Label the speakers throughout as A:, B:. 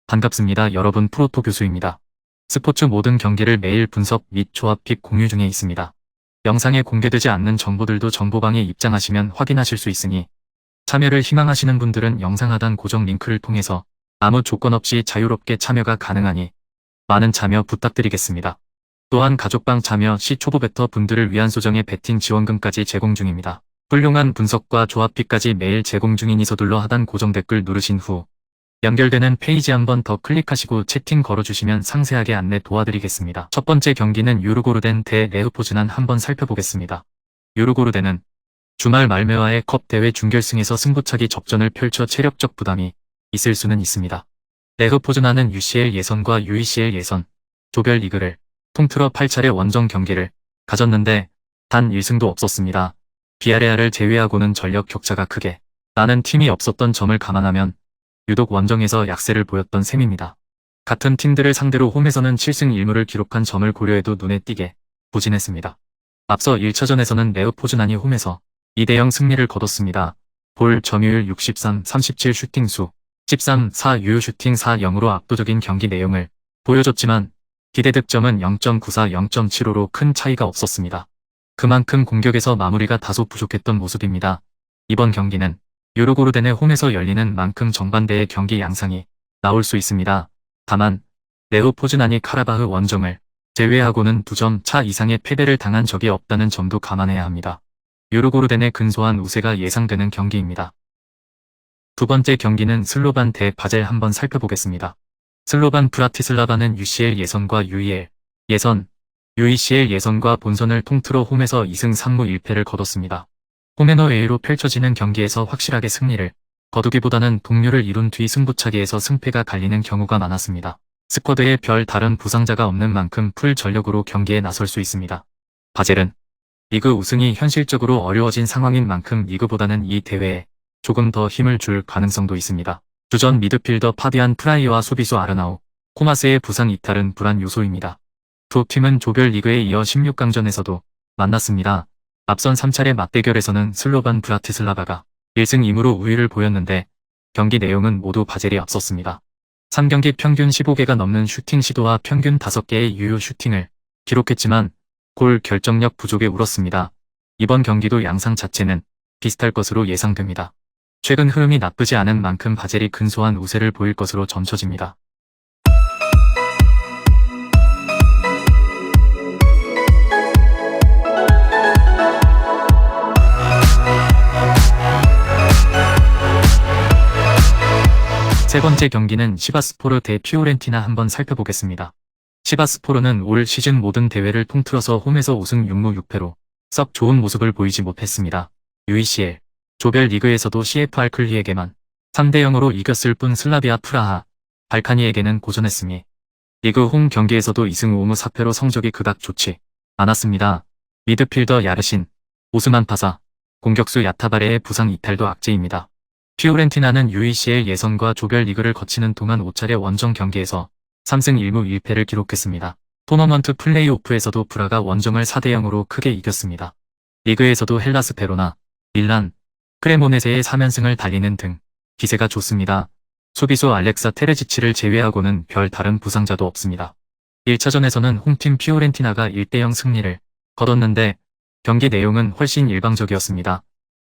A: 반갑습니다. 여러분, 프로토 교수입니다. 스포츠 모든 경기를 매일 분석 및 조합픽 공유 중에 있습니다. 영상에 공개되지 않는 정보들도 정보방에 입장하시면 확인하실 수 있으니 참여를 희망하시는 분들은 영상 하단 고정 링크를 통해서 아무 조건 없이 자유롭게 참여가 가능하니 많은 참여 부탁드리겠습니다. 또한 가족방 참여 시 초보 베터 분들을 위한 소정의 베팅 지원금까지 제공 중입니다. 훌륭한 분석과 조합픽까지 매일 제공 중이니 서둘러 하단 고정 댓글 누르신 후 연결되는 페이지 한번 더 클릭하시고 채팅 걸어주시면 상세하게 안내 도와드리겠습니다. 첫 번째 경기는 유르고르덴 대 레흐포즈난 한번 살펴보겠습니다. 유르고르덴은 주말 말메와의 컵 대회 준결승에서 승부차기 접전을 펼쳐 체력적 부담이 있을 수는 있습니다. 레흐포즈난은 UCL 예선과 UECL 예선, 조별리그를 통틀어 8차례 원정 경기를 가졌는데 단 1승도 없었습니다. 비아레알을 제외하고는 전력 격차가 크게 나는 팀이 없었던 점을 감안하면 유독 원정에서 약세를 보였던 셈입니다. 같은 팀들을 상대로 홈에서는 7승 1무를 기록한 점을 고려해도 눈에 띄게 부진했습니다. 앞서 1차전에서는 레흐포즈난이 홈에서 2대0 승리를 거뒀습니다. 볼 점유율 63, 37 슈팅수, 13, 4 유효 슈팅 4-0으로 압도적인 경기 내용을 보여줬지만 기대 득점은 0.94, 0.75로 큰 차이가 없었습니다. 그만큼 공격에서 마무리가 다소 부족했던 모습입니다. 이번 경기는 유르고르덴의 홈에서 열리는 만큼 정반대의 경기 양상이 나올 수 있습니다. 다만 레흐포즈난이 카라바흐 원정을 제외하고는 2점 차 이상의 패배를 당한 적이 없다는 점도 감안해야 합니다. 유르고르덴의 근소한 우세가 예상되는 경기입니다. 두 번째 경기는 슬로반 대 바젤 한번 살펴보겠습니다. 슬로반 브라티슬라바는 UCL 예선과 UEL 예선, UECL 예선과 본선을 통틀어 홈에서 2승 3무 1패를 거뒀습니다. 홈앤어웨이로 펼쳐지는 경기에서 확실하게 승리를 거두기보다는 동료를 이룬 뒤 승부차기에서 승패가 갈리는 경우가 많았습니다. 스쿼드에 별 다른 부상자가 없는 만큼 풀 전력으로 경기에 나설 수 있습니다. 바젤은 리그 우승이 현실적으로 어려워진 상황인 만큼 리그보다는 이 대회에 조금 더 힘을 줄 가능성도 있습니다. 주전 미드필더 파비안 프라이어와 수비수 아르나우, 코마스의 부상 이탈은 불안 요소입니다. 두 팀은 조별리그에 이어 16강전에서도 만났습니다. 앞선 3차례 맞대결에서는 슬로반 브라티슬라바가 1승 2무로 우위를 보였는데 경기 내용은 모두 바젤이 앞섰습니다. 3경기 평균 15개가 넘는 슈팅 시도와 평균 5개의 유효 슈팅을 기록했지만 골 결정력 부족에 울었습니다. 이번 경기도 양상 자체는 비슷할 것으로 예상됩니다. 최근 흐름이 나쁘지 않은 만큼 바젤이 근소한 우세를 보일 것으로 전쳐집니다. 세 번째 경기는 시바스포르 대 피오렌티나 한번 살펴보겠습니다. 시바스포르는 올 시즌 모든 대회를 통틀어서 홈에서 5승 6무 6패로 썩 좋은 모습을 보이지 못했습니다. UECL, 조별리그에서도 CFR 클리에게만 3대0으로 이겼을 뿐 슬라비아 프라하, 발카니에게는 고전했으니 리그 홈 경기에서도 2승 5무 4패로 성적이 그닥 좋지 않았습니다. 미드필더 야르신, 오스만 파사, 공격수 야타바레의 부상 이탈도 악재입니다. 피오렌티나는 UECL 예선과 조별리그를 거치는 동안 5차례 원정 경기에서 3승 1무 1패를 기록했습니다. 토너먼트 플레이오프에서도 브라가 원정을 4대0으로 크게 이겼습니다. 리그에서도 헬라스 베로나, 밀란, 크레모네세의 3연승을 달리는 등 기세가 좋습니다. 수비수 알렉사 테레지치를 제외하고는 별 다른 부상자도 없습니다. 1차전에서는 홈팀 피오렌티나가 1대0 승리를 거뒀는데 경기 내용은 훨씬 일방적이었습니다.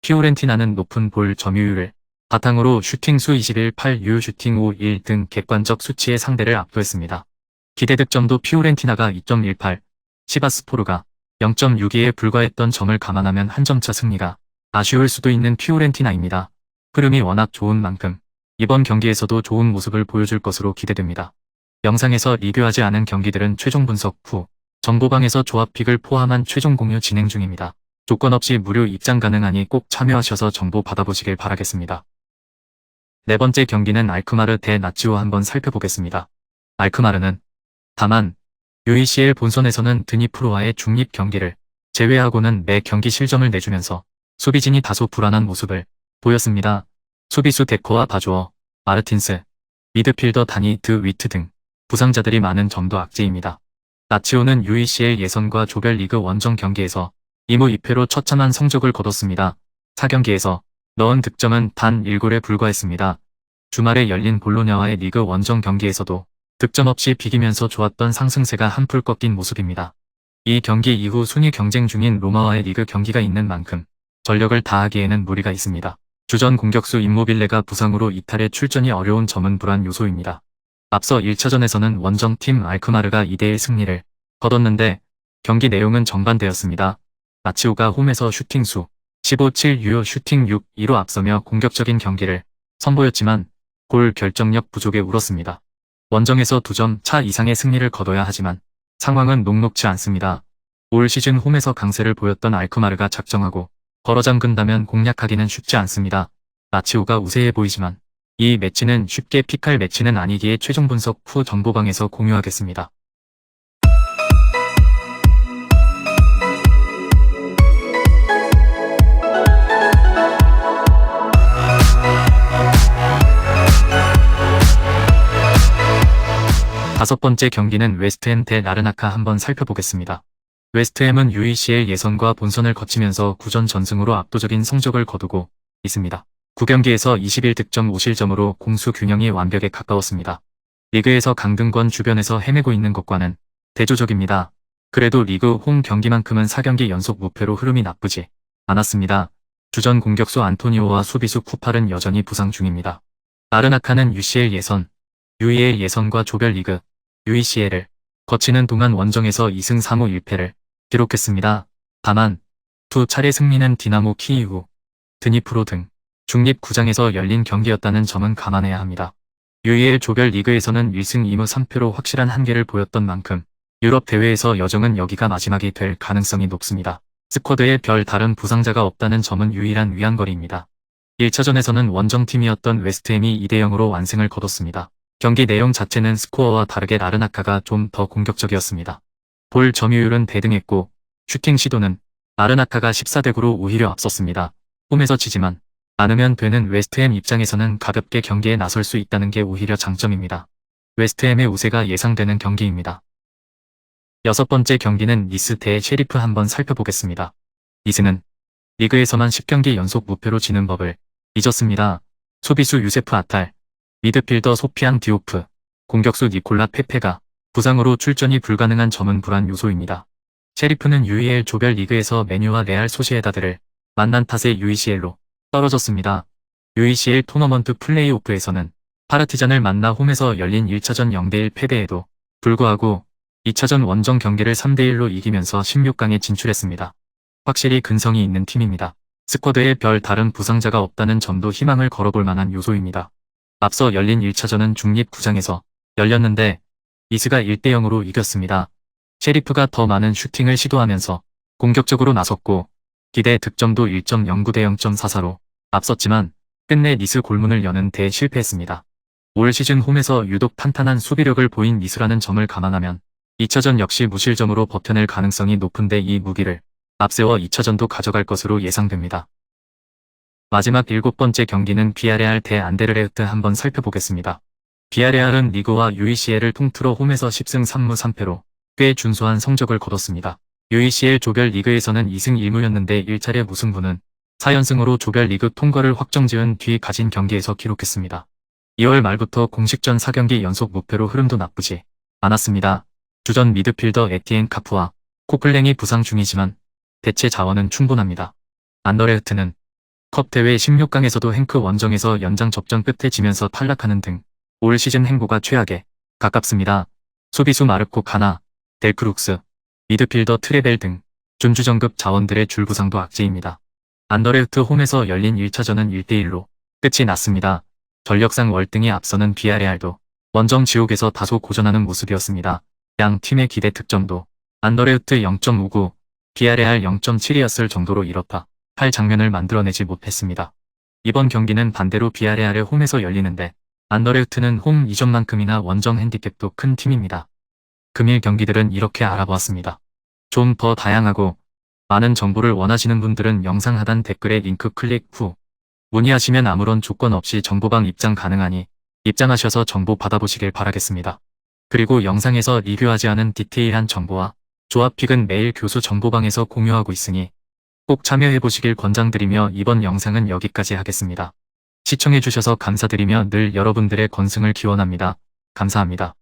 A: 피오렌티나는 높은 볼 점유율을 바탕으로 슈팅 수 21, 8 유효 슈팅 5, 1 등 객관적 수치의 상대를 압도했습니다. 기대 득점도 피오렌티나가 2.18, 시바스포르가 0.62에 불과했던 점을 감안하면 한 점차 승리가 아쉬울 수도 있는 피오렌티나입니다. 흐름이 워낙 좋은 만큼 이번 경기에서도 좋은 모습을 보여줄 것으로 기대됩니다. 영상에서 리뷰하지 않은 경기들은 최종 분석 후 정보방에서 조합픽을 포함한 최종 공유 진행 중입니다. 조건 없이 무료 입장 가능하니 꼭 참여하셔서 정보 받아보시길 바라겠습니다. 네 번째 경기는 알크마르 대 나치오 한번 살펴보겠습니다. 알크마르는 다만 UECL 본선에서는 드니프로와의 중립 경기를 제외하고는 매 경기 실점을 내주면서 수비진이 다소 불안한 모습을 보였습니다. 수비수 데코와 바조어, 마르틴스, 미드필더 다니 드 위트 등 부상자들이 많은 점도 악재입니다. 나치오는 UECL 예선과 조별리그 원정 경기에서 2무 2패로 처참한 성적을 거뒀습니다. 4경기에서 넣은 득점은 단 1골에 불과했습니다. 주말에 열린 볼로냐와의 리그 원정 경기에서도 득점 없이 비기면서 좋았던 상승세가 한풀 꺾인 모습입니다. 이 경기 이후 순위 경쟁 중인 로마와의 리그 경기가 있는 만큼 전력을 다하기에는 무리가 있습니다. 주전 공격수 임모빌레가 부상으로 이탈해 출전이 어려운 점은 불안 요소입니다. 앞서 1차전에서는 원정팀 알크마르가 2대1 승리를 거뒀는데 경기 내용은 정반대였습니다. 라치오가 홈에서 슈팅수 15-7 유효 슈팅 6-2로 앞서며 공격적인 경기를 선보였지만 골 결정력 부족에 울었습니다. 원정에서 2점 차 이상의 승리를 거둬야 하지만 상황은 녹록지 않습니다. 올 시즌 홈에서 강세를 보였던 알크마르가 작정하고 걸어잠근다면 공략하기는 쉽지 않습니다. 라치오가 우세해 보이지만 이 매치는 쉽게 픽할 매치는 아니기에 최종 분석 후 정보방에서 공유하겠습니다. 다섯 번째 경기는 웨스트햄 대 라르나카 한번 살펴보겠습니다. 웨스트햄은 UECL 예선과 본선을 거치면서 9전 전승으로 압도적인 성적을 거두고 있습니다. 9경기에서 21득점 5실점으로 공수 균형이 완벽에 가까웠습니다. 리그에서 강등권 주변에서 헤매고 있는 것과는 대조적입니다. 그래도 리그 홈 경기만큼은 4경기 연속 무패로 흐름이 나쁘지 않았습니다. 주전 공격수 안토니오와 수비수 쿠팔은 여전히 부상 중입니다. 라르나카는 UCL 예선, UEL 예선과 조별리그, UECL을 거치는 동안 원정에서 2승 3무 1패를 기록했습니다. 다만 두 차례 승리는 디나모 키이우, 드니프로 등 중립 구장에서 열린 경기였다는 점은 감안해야 합니다. UEL 조별리그에서는 1승 2무 3패로 확실한 한계를 보였던 만큼 유럽 대회에서 여정은 여기가 마지막이 될 가능성이 높습니다. 스쿼드에 별 다른 부상자가 없다는 점은 유일한 위안거리입니다. 1차전에서는 원정팀이었던 웨스트햄이 2대0으로 완승을 거뒀습니다. 경기 내용 자체는 스코어와 다르게 라르나카가 좀 더 공격적이었습니다. 볼 점유율은 대등했고 슈팅 시도는 라르나카가 14대9로 오히려 앞섰습니다. 홈에서 지지만 않으면 되는 웨스트햄 입장에서는 가볍게 경기에 나설 수 있다는 게 오히려 장점입니다. 웨스트햄의 우세가 예상되는 경기입니다. 여섯 번째 경기는 니스 대 셰리프 한번 살펴보겠습니다. 니스는 리그에서만 10경기 연속 무패로 지는 법을 잊었습니다. 수비수 유세프 아탈, 미드필더 소피앙 디오프, 공격수 니콜라 페페가 부상으로 출전이 불가능한 점은 불안 요소입니다. 셰리프는 UEL 조별리그에서 메뉴와 레알 소시에다드를 만난 탓에 UECL로 떨어졌습니다. UECL 토너먼트 플레이오프에서는 파르티잔을 만나 홈에서 열린 1차전 0대1 패배에도 불구하고 2차전 원정 경기를 3대1로 이기면서 16강에 진출했습니다. 확실히 근성이 있는 팀입니다. 스쿼드에 별 다른 부상자가 없다는 점도 희망을 걸어볼 만한 요소입니다. 앞서 열린 1차전은 중립 구장에서 열렸는데 니스가 1대0으로 이겼습니다. 셰리프가 더 많은 슈팅을 시도하면서 공격적으로 나섰고 기대 득점도 1.09 대 0.44로 앞섰지만 끝내 니스 골문을 여는 데 실패했습니다. 올 시즌 홈에서 유독 탄탄한 수비력을 보인 니스라는 점을 감안하면 2차전 역시 무실점으로 버텨낼 가능성이 높은데 이 무기를 앞세워 2차전도 가져갈 것으로 예상됩니다. 마지막 7번째 경기는 비아레알 대 안데르레흐트 한번 살펴보겠습니다. 비아레알은 리그와 UECL을 통틀어 홈에서 10승 3무 3패로 꽤 준수한 성적을 거뒀습니다. UECL 조별리그에서는 2승 1무였는데 1차례 무승부는 4연승으로 조별리그 통과를 확정지은 뒤 가진 경기에서 기록했습니다. 2월 말부터 공식전 4경기 연속 무패로 흐름도 나쁘지 않았습니다. 주전 미드필더 에티엔 카프와 코플랭이 부상 중이지만 대체 자원은 충분합니다. 안더레흐트는 컵 대회 16강에서도 행크 원정에서 연장 접전 끝에 지면서 탈락하는 등 올 시즌 행보가 최악에 가깝습니다. 수비수 마르코 카나, 델크룩스, 미드필더 트레벨 등 준주전급 자원들의 줄부상도 악재입니다. 안더레흐트 홈에서 열린 1차전은 1대1로 끝이 났습니다. 전력상 월등히 앞서는 비아레알도 원정 지옥에서 다소 고전하는 모습이었습니다. 양 팀의 기대 득점도 안더레흐트 0.59, 비아레알 0.7이었을 정도로 이렇다 할 장면을 만들어내지 못했습니다. 이번 경기는 반대로 비아레알의 홈에서 열리는데 안더레흐트는 홈 이전만큼이나 원정 핸디캡도 큰 팀입니다. 금일 경기들은 이렇게 알아보았습니다. 좀 더 다양하고 많은 정보를 원하시는 분들은 영상 하단 댓글에 링크 클릭 후 문의하시면 아무런 조건 없이 정보방 입장 가능하니 입장하셔서 정보 받아보시길 바라겠습니다. 그리고 영상에서 리뷰하지 않은 디테일한 정보와 조합픽은 매일 교수 정보방에서 공유하고 있으니 꼭 참여해보시길 권장드리며 이번 영상은 여기까지 하겠습니다. 시청해주셔서 감사드리며 늘 여러분들의 건승을 기원합니다. 감사합니다.